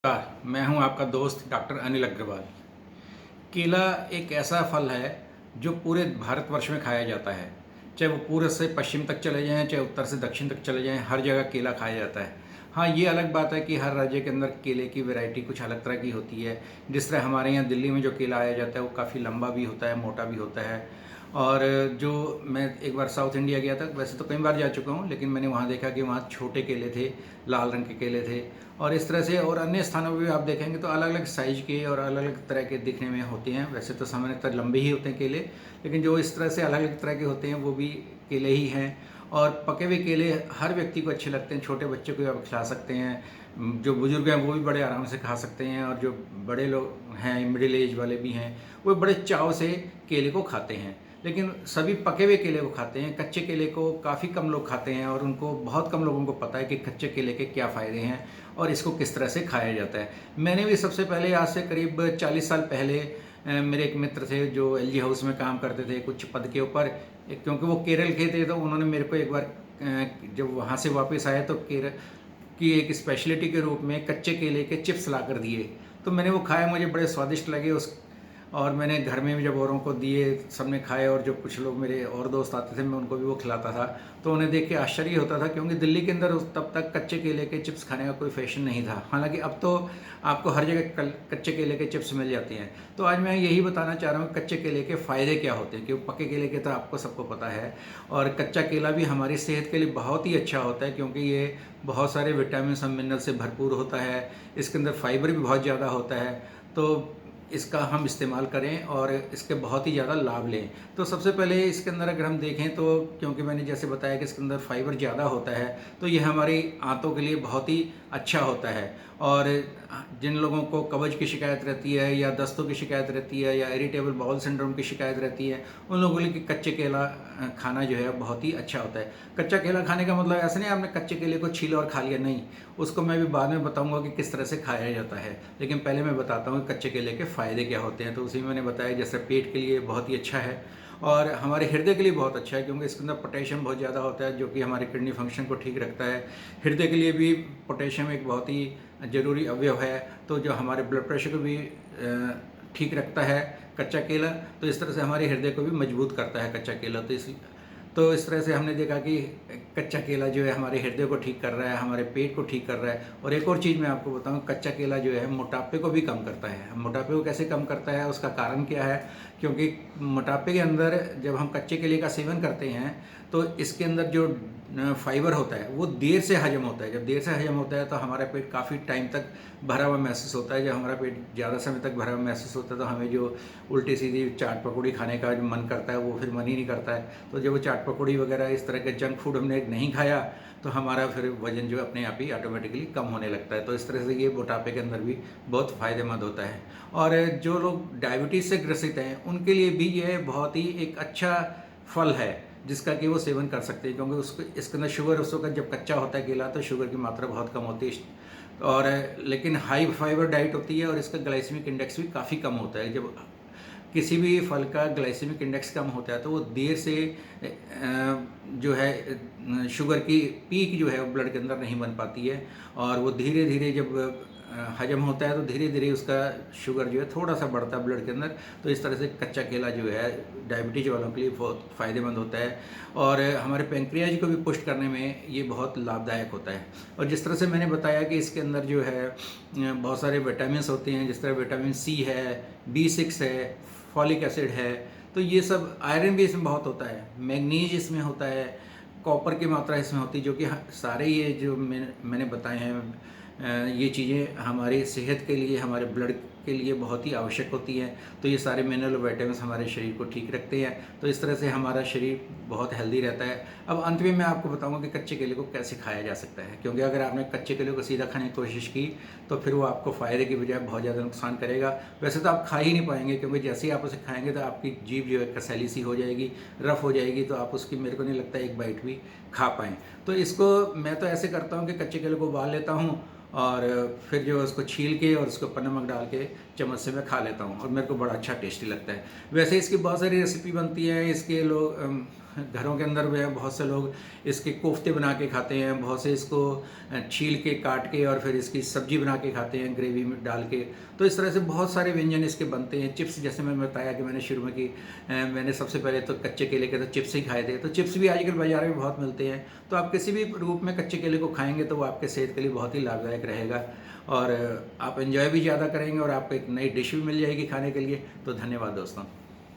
नमस्कार, मैं हूं आपका दोस्त डॉक्टर अनिल अग्रवाल। केला एक ऐसा फल है जो पूरे भारतवर्ष में खाया जाता है। चाहे वो पूर्व से पश्चिम तक चले जाएं, चाहे उत्तर से दक्षिण तक चले जाएं, हर जगह केला खाया जाता है। हाँ, ये अलग बात है कि हर राज्य के अंदर केले की वैरायटी कुछ अलग तरह की होती है। जिस तरह हमारे यहाँ दिल्ली में जो केला आया जाता है वो काफ़ी लंबा भी होता है, मोटा भी होता है। और जो मैं एक बार साउथ इंडिया गया था, वैसे तो कई बार जा चुका हूँ, लेकिन मैंने वहाँ देखा कि वहाँ छोटे केले थे, लाल रंग के केले थे। और इस तरह से और अन्य स्थानों पर भी आप देखेंगे तो अलग अलग साइज के और अलग अलग तरह के दिखने में होते हैं। वैसे तो सामान्यतः लंबे ही होते हैं केले, लेकिन जो इस तरह से अलग अलग तरह के होते हैं वो भी केले ही हैं। और पके हुए केले हर व्यक्ति को अच्छे लगते हैं। छोटे बच्चे को आप खिला सकते हैं, जो बुजुर्ग हैं वो भी बड़े आराम से खा सकते हैं, और जो बड़े लोग हैं, मिडिल एज वाले भी हैं, वो बड़े चाव से केले को खाते हैं। लेकिन सभी पके हुए केले को खाते हैं, कच्चे केले को काफ़ी कम लोग खाते हैं, और उनको बहुत कम लोगों को पता है कि कच्चे केले के क्या फ़ायदे हैं और इसको किस तरह से खाया जाता है। मैंने भी सबसे पहले आज से करीब 40 साल पहले मेरे एक मित्र थे जो एलजी हाउस में काम करते थे कुछ पद के ऊपर। क्योंकि वो केरल के थे तो उन्होंने मेरे को एक बार जब वहाँ से वापस आए तो केरल की एक स्पेशलिटी के रूप में कच्चे केले के चिप्स ला कर दिए। तो मैंने वो खाए, मुझे बड़े स्वादिष्ट लगे उस और मैंने घर में भी जब औरों को दिए, सबने खाए, और जो कुछ लोग मेरे और दोस्त आते थे मैं उनको भी वो खिलाता था। तो उन्हें देख के आश्चर्य होता था, क्योंकि दिल्ली के अंदर तब तक कच्चे केले के चिप्स खाने का कोई फैशन नहीं था। हालांकि अब तो आपको हर जगह कच्चे केले के चिप्स मिल जाते हैं। तो आज मैं यही बताना चाह रहा हूँ कच्चे केले के फ़ायदे क्या होते हैं, क्योंकि पके केले के तो आपको सबको पता है। और कच्चा केला भी हमारी सेहत के लिए बहुत ही अच्छा होता है, क्योंकि ये बहुत सारे विटामिन और मिनरल से भरपूर होता है। इसके अंदर फाइबर भी बहुत ज़्यादा होता है। तो इसका हम इस्तेमाल करें और इसके बहुत ही ज़्यादा लाभ लें। तो सबसे पहले इसके अंदर अगर हम देखें तो, क्योंकि मैंने जैसे बताया कि इसके अंदर फाइबर ज़्यादा होता है, तो ये हमारी आंतों के लिए बहुत ही अच्छा होता है। और जिन लोगों को कब्ज की शिकायत रहती है, या दस्तों की शिकायत रहती है, या इरिटेबल बाउल सिंड्रोम की शिकायत रहती है, उन लोगों के लिए कच्चे केला खाना जो है बहुत ही अच्छा होता है। कच्चा केला खाने का मतलब ऐसा नहीं आपने कच्चे केले को छीला और खा लिया, नहीं। उसको मैं भी बाद में बताऊंगा कि किस तरह से खाया जाता है, लेकिन पहले मैं बताता हूँ कच्चे केले के फ़ायदे क्या होते हैं। तो उसी में मैंने बताया, जैसे पेट के लिए बहुत ही अच्छा है और हमारे हृदय के लिए बहुत अच्छा है, क्योंकि इसके अंदर पोटेशियम बहुत ज़्यादा होता है, जो कि हमारे किडनी फंक्शन को ठीक रखता है। हृदय के लिए भी पोटेशियम एक बहुत ही ज़रूरी अवयव है, तो जो हमारे ब्लड प्रेशर को भी ठीक रखता है कच्चा केला। तो इस तरह से हमारे हृदय को भी मजबूत करता है कच्चा केला। तो इस तरह से हमने देखा कि कच्चा केला जो है हमारे हृदय को ठीक कर रहा है, हमारे पेट को ठीक कर रहा है। और एक और चीज़ मैं आपको बताऊं, कच्चा केला जो है मोटापे को भी कम करता है। मोटापे को कैसे कम करता है, उसका कारण क्या है? क्योंकि मोटापे के अंदर जब हम कच्चे केले का सेवन करते हैं तो इसके अंदर जो फाइबर होता है वो देर से हजम होता है। जब देर से हजम होता है तो हमारा पेट काफ़ी टाइम तक भरा हुआ महसूस होता है। जब हमारा पेट ज़्यादा समय तक भरा हुआ महसूस होता है तो हमें जो उल्टी सीधी चाट पकौड़ी खाने का जो मन करता है वो फिर मन ही नहीं करता है। तो जब वो चाट पकौड़ी वगैरह इस तरह के जंक फूड हमने नहीं खाया तो हमारा फिर वजन जो अपने आप ही ऑटोमेटिकली कम होने लगता है। तो इस तरह से ये मोटापे के अंदर भी बहुत फ़ायदेमंद होता है। और जो लोग डायबिटीज़ से ग्रसित हैं उनके लिए भी ये बहुत ही एक अच्छा फल है, जिसका कि वो सेवन कर सकते हैं, क्योंकि उसको इसके अंदर शुगर, उसका जब कच्चा होता है केला तो शुगर की मात्रा बहुत कम होती है। और लेकिन हाई फाइबर डाइट होती है और इसका ग्लाइसेमिक इंडेक्स भी काफ़ी कम होता है। जब किसी भी फल का ग्लाइसेमिक इंडेक्स कम होता है तो वो देर से जो है शुगर की पीक जो है वो ब्लड के अंदर नहीं बन पाती है, और वो धीरे धीरे जब हजम होता है तो धीरे धीरे उसका शुगर जो है थोड़ा सा बढ़ता है ब्लड के अंदर। तो इस तरह से कच्चा केला जो है डायबिटीज वालों के लिए बहुत फ़ायदेमंद होता है, और हमारे पैंक्रियाज को भी पुष्ट करने में ये बहुत लाभदायक होता है। और जिस तरह से मैंने बताया कि इसके अंदर जो है बहुत सारे विटामिन होते हैं, जिस तरह विटामिन सी है, B6 है, फॉलिक एसिड है, तो ये सब, आयरन भी इसमें बहुत होता है, मैग्नीज इसमें होता है, कॉपर की मात्रा इसमें होती है, जो कि सारे ये जो मैंने बताए हैं ये चीज़ें हमारी सेहत के लिए, हमारे ब्लड के लिए बहुत ही आवश्यक होती हैं। तो ये सारे मिनरल विटामिन हमारे शरीर को ठीक रखते हैं। तो इस तरह से हमारा शरीर बहुत हेल्दी रहता है। अब अंत में मैं आपको बताऊंगा कि कच्चे केले को कैसे खाया जा सकता है, क्योंकि अगर आपने कच्चे केले को सीधा खाने की कोशिश की तो फिर वो आपको फ़ायदे की बजाय बहुत ज़्यादा नुकसान करेगा। वैसे तो आप खा ही नहीं पाएंगे, क्योंकि जैसे ही आप उसे खाएंगे तो आपकी जीभ जो है कसैली सी हो जाएगी, रफ़ हो जाएगी, तो आप उसकी, मेरे को नहीं लगता एक बाइट भी खा पाएँ। तो इसको मैं तो ऐसे करता हूँ कि कच्चे केले को उबाल लेता हूँ और फिर जो उसको छील के और उसके ऊपर नमक डाल के चम्मच से मैं खा लेता हूँ, और मेरे को बड़ा अच्छा टेस्टी लगता है। वैसे इसकी बहुत सारी रेसिपी बनती है, इसके लोग घरों के अंदर जो है बहुत से लोग इसके कोफ्ते बना के खाते हैं, बहुत से इसको छील के काट के और फिर इसकी सब्जी बना के खाते हैं ग्रेवी में डाल के। तो इस तरह से बहुत सारे व्यंजन इसके बनते हैं। चिप्स जैसे मैंने बताया कि मैंने शुरू में कि मैंने सबसे पहले तो कच्चे केले के तो चिप्स ही खाए थे, तो चिप्स भी आजकल बाज़ार में बहुत मिलते हैं। तो आप किसी भी रूप में कच्चे केले को खाएंगे तो वो आपके सेहत के लिए बहुत ही लाभदायक रहेगा और आप एंजॉय भी ज़्यादा करेंगे और आपको एक नई डिश भी मिल जाएगी खाने के लिए। तो धन्यवाद दोस्तों।